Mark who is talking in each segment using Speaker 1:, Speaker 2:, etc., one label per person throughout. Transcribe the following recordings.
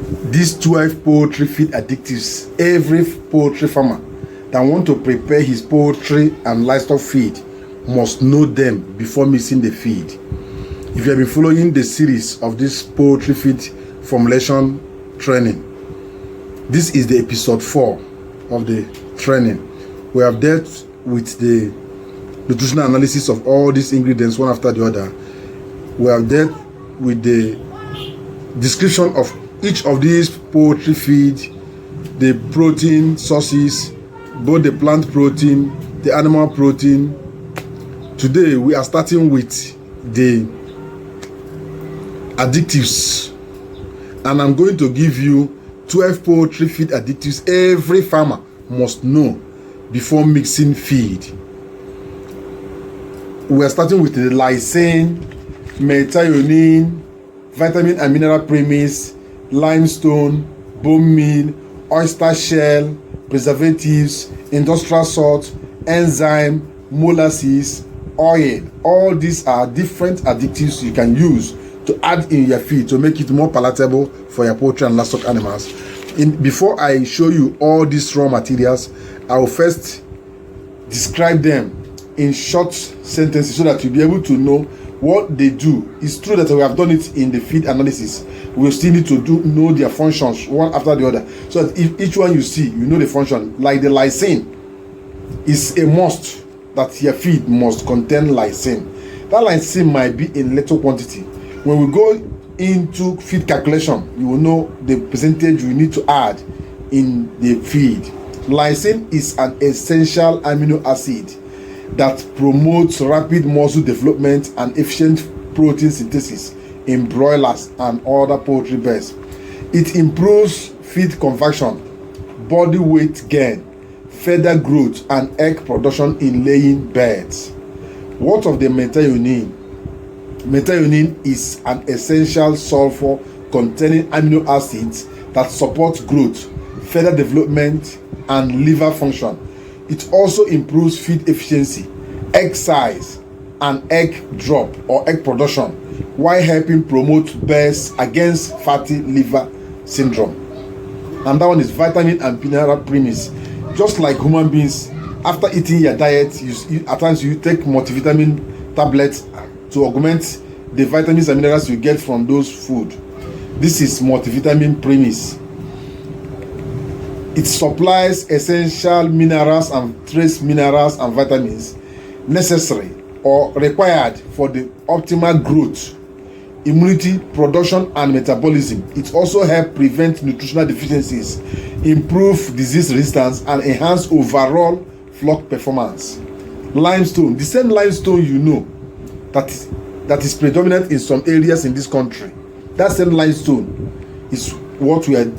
Speaker 1: These 12 poultry feed additives, every poultry farmer that want to prepare his poultry and livestock feed must know them before mixing the feed. If you have been following the series of this poultry feed formulation training, this is the episode 4 of the training. We have dealt with the nutritional analysis of all these ingredients one after the other. We have dealt with the description of each of these poultry feed, the protein sources, both the plant protein, the animal protein. Today we are starting with the additives, and I'm going to give you 12 poultry feed additives every farmer must know before mixing feed. We are starting with the lysine, methionine, vitamin and mineral premix, limestone, bone meal, oyster shell, preservatives, industrial salt, enzyme, molasses, oil. All these are different additives you can use to add in your feed to make it more palatable for your poultry and livestock animals. Before I show you all these raw materials, I will first describe them in short sentences so that you'll be able to know what they do. It's true that we have done it in the feed analysis. We still need to know their functions one after the other, so that if each one you see, you know the function. Like the lysine is a must, that your feed must contain lysine. That lysine might be in little quantity. When we go into feed calculation, you will know the percentage we need to add in the feed. Lysine is an essential amino acid that promotes rapid muscle development and efficient protein synthesis in broilers and other poultry birds. It improves feed conversion, body weight gain, feather growth, and egg production in laying birds. What of the methionine? Methionine is an essential sulfur containing amino acids that support growth, feather development, and liver function. It also improves feed efficiency, egg size, and egg drop or egg production, while helping promote birds against fatty liver syndrome. And that one is vitamin and mineral premix. Just like human beings, after eating your diet, at times you take multivitamin tablets to augment the vitamins and minerals you get from those food. This is multivitamin premix. It supplies essential minerals and trace minerals and vitamins necessary or required for the optimal growth, immunity, production, and metabolism. It also helps prevent nutritional deficiencies, improve disease resistance, and enhance overall flock performance. Limestone, the same limestone you know that is predominant in some areas in this country. That same limestone is what we are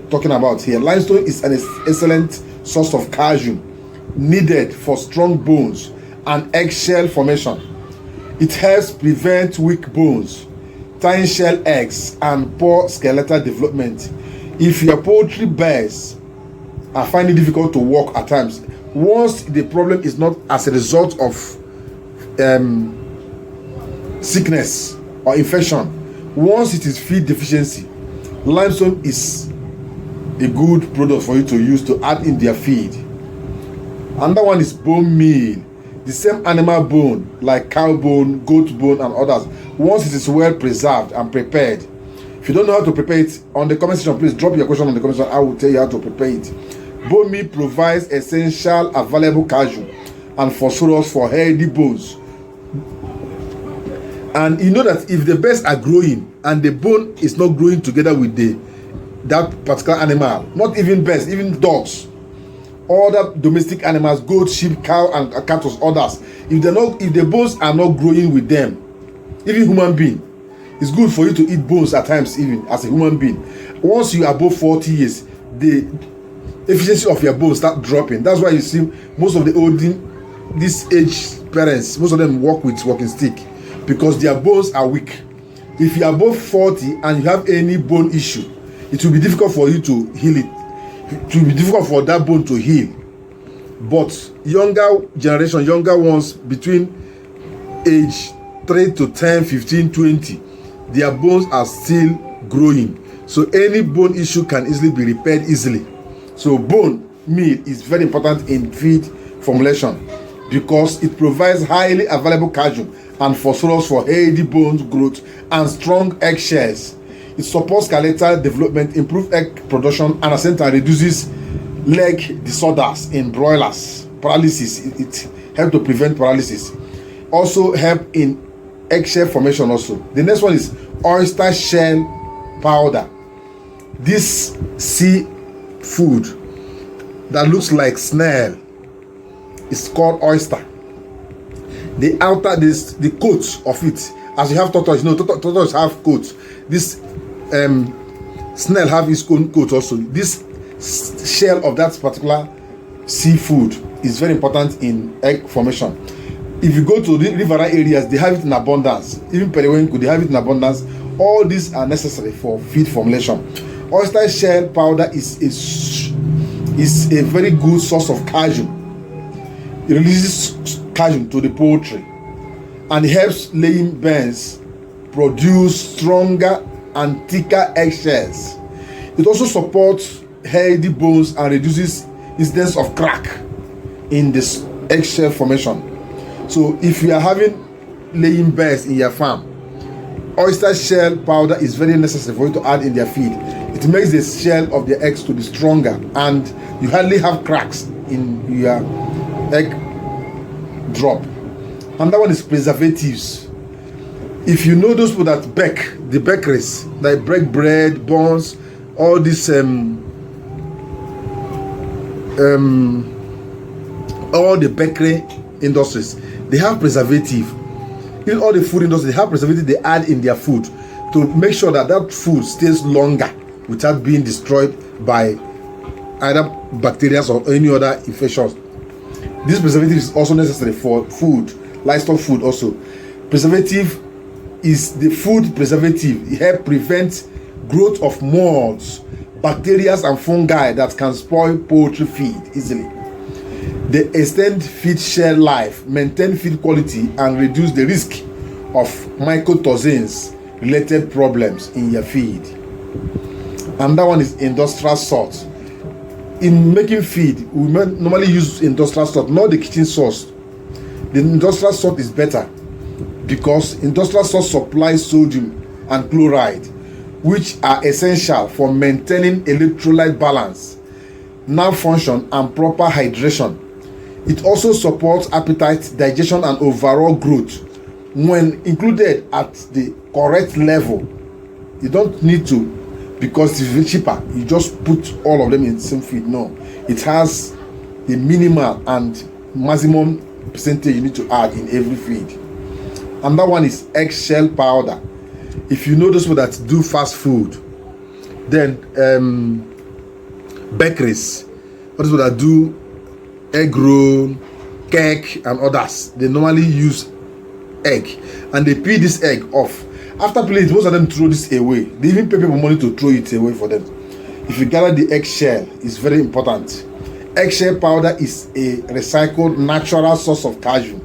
Speaker 1: talking about here. Limestone is an excellent source of calcium needed for strong bones and eggshell formation. It helps prevent weak bones, tiny shell eggs, and poor skeletal development. If your poultry birds are finding it difficult to walk at times, once the problem is not as a result of sickness or infection, once it is feed deficiency, limestone is a good product for you to use to add in their feed. Another one is bone meal. The same animal bone like cow bone, goat bone, and others, once it is well preserved and prepared. If you don't know how to prepare it, on the comment section, please drop your question on the comment section. I will tell you how to prepare it. Bone meal provides essential available calcium and phosphorus for healthy bones. And you know that if the birds are growing and the bone is not growing together with that particular animal, not even birds, even dogs, other domestic animals, goat, sheep, cow, and cattle, others, if the bones are not growing with them, even human being, it's good for you to eat bones at times, even as a human being. Once you are above 40 years, the efficiency of your bones start dropping. That's why you see most of the this age parents, most of them walk with walking stick because their bones are weak. If you are above 40 and you have any bone issue, it will be difficult for you to heal it. It will be difficult for that bone to heal. But younger generation, younger ones between age 3 to 10, 15, 20, their bones are still growing. So any bone issue can easily be repaired easily. So bone meal is very important in feed formulation because it provides highly available calcium and phosphorus for healthy bone growth and strong egg shells. It supports skeletal development, improves egg production, and at the same time reduces leg disorders in broilers, paralysis. It helps to prevent paralysis. Also help in eggshell formation also. The next one is oyster shell powder. This sea food that looks like snail is called oyster. The outer, the coat of it, as you have tortoise, tortoise have coats. This snail have its own coat also. This shell of that particular seafood is very important in egg formation. If you go to the riverine areas, they have it in abundance. Even periwinkle, they have it in abundance. All these are necessary for feed formulation. Oyster shell powder is a very good source of calcium. It releases calcium to the poultry and helps laying birds produce stronger and thicker eggshells. It also supports healthy bones and reduces incidence of crack in this eggshell formation. So if you are having laying birds in your farm, oyster shell powder is very necessary for you to add in their feed. It makes the shell of the eggs to be stronger and you hardly have cracks in your egg drop. Another one is preservatives. If you know those people that bake, the bakeries, like break bread, buns, all these all the bakery industries, they have preservative. In all the food industry, they have preservative they add in their food to make sure that that food stays longer without being destroyed by either bacteria or any other infections. This preservative is also necessary for food, livestock food also. Preservative is the food preservative. It helps prevent growth of molds, bacteria and fungi that can spoil poultry feed easily. They extend feed shell life, maintain feed quality, and reduce the risk of mycotoxins related problems in your feed. And that one is industrial salt. In making feed, we normally use industrial salt, not the kitchen salt. The industrial salt is better because industrial salt supplies sodium and chloride, which are essential for maintaining electrolyte balance, nerve function, and proper hydration. It also supports appetite, digestion, and overall growth when included at the correct level. You don't need to, because it's very cheaper, you just put all of them in the same feed. No, it has the minimal and maximum percentage you need to add in every feed. And that one is eggshell powder. If you know those people that do fast food, then bakeries, those people that do egg roll, cake, and others, they normally use egg and they peel this egg off. After peeling it, most of them throw this away. They even pay people money to throw it away for them. If you gather the eggshell, it's very important. Eggshell powder is a recycled natural source of calcium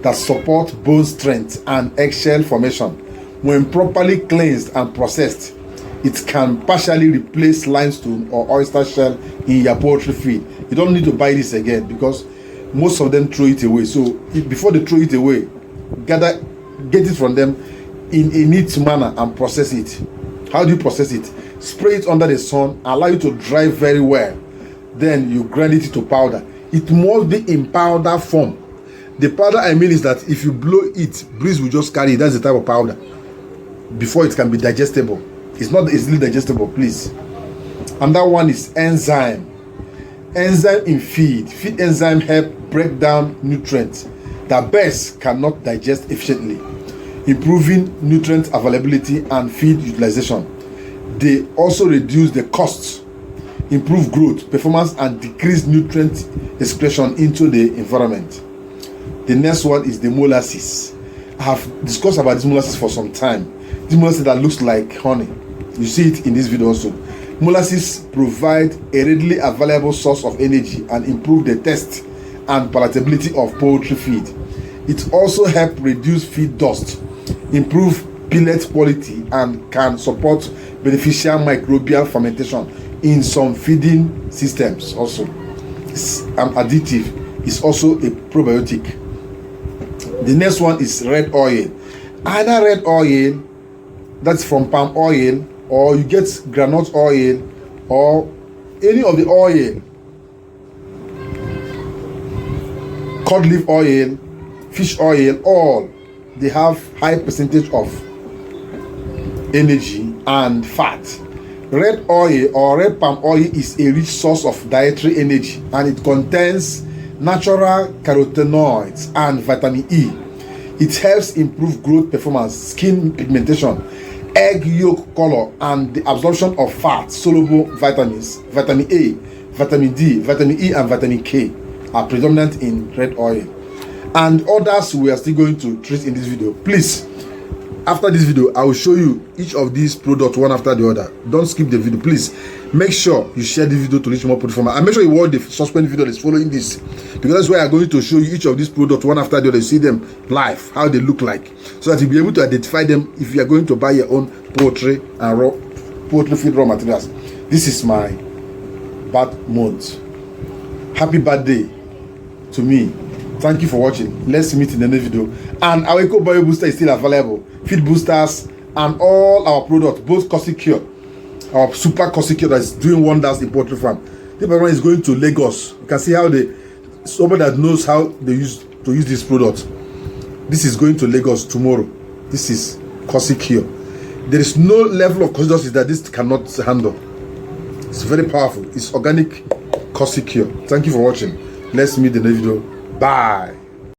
Speaker 1: that supports bone strength and eggshell formation. When properly cleansed and processed, it can partially replace limestone or oyster shell in your poultry feed. You don't need to buy this again because most of them throw it away. So before they throw it away, get it from them in a neat manner and process it. How do you process it? Spray it under the sun, allow it to dry very well. Then you grind it to powder. It must be in powder form. The powder I mean is that if you blow it, breeze will just carry it. That's the type of powder. Before it can be digestible. It's not easily digestible, please. And that one is enzyme. Enzyme in feed. Feed enzyme help break down nutrients that birds cannot digest efficiently, improving nutrient availability and feed utilization. They also reduce the costs, improve growth, performance, and decrease nutrient excretion into the environment. The next one is the molasses. I have discussed about this molasses for some time. This molasses that looks like honey. You see it in this video also. Molasses provide a readily available source of energy and improve the taste and palatability of poultry feed. It also helps reduce feed dust, improve pellet quality, and can support beneficial microbial fermentation in some feeding systems also. It's an additive. It's also a probiotic. The next one is red oil. Either red oil, that's from palm oil, or you get groundnut oil, or any of the oil, cod leaf oil, fish oil, all they have high percentage of energy and fat. Red oil or red palm oil is a rich source of dietary energy, and it contains natural carotenoids and vitamin E. It helps improve growth performance, skin pigmentation, egg yolk color, and the absorption of fat soluble vitamins. Vitamin A, vitamin D, vitamin E, and vitamin K are predominant in red oil. And others we are still going to treat in this video. Please, after this video, I will show you each of these products one after the other. Don't skip the video. Please make sure you share this video to reach more people. And make sure you watch the subsequent video that is following this, because that's why I'm going to show you each of these products one after the other. You see them live, how they look like, so that you'll be able to identify them if you are going to buy your own poultry and raw poultry feed raw materials. This is my birth month. Happy birthday to me. Thank you for watching. Let's meet in the next video. And our Eco Bio Booster is still available. Feed boosters and all our products, both Cockerel, our super Cockerel that is doing wonders in poultry farm. This one is going to Lagos. You can see how somebody that knows how they use this product. This is going to Lagos tomorrow. This is Cockerel. There is no level of consistency that this cannot handle. It's very powerful. It's organic Cockerel. Thank you for watching. Let's meet in the next video. Bye.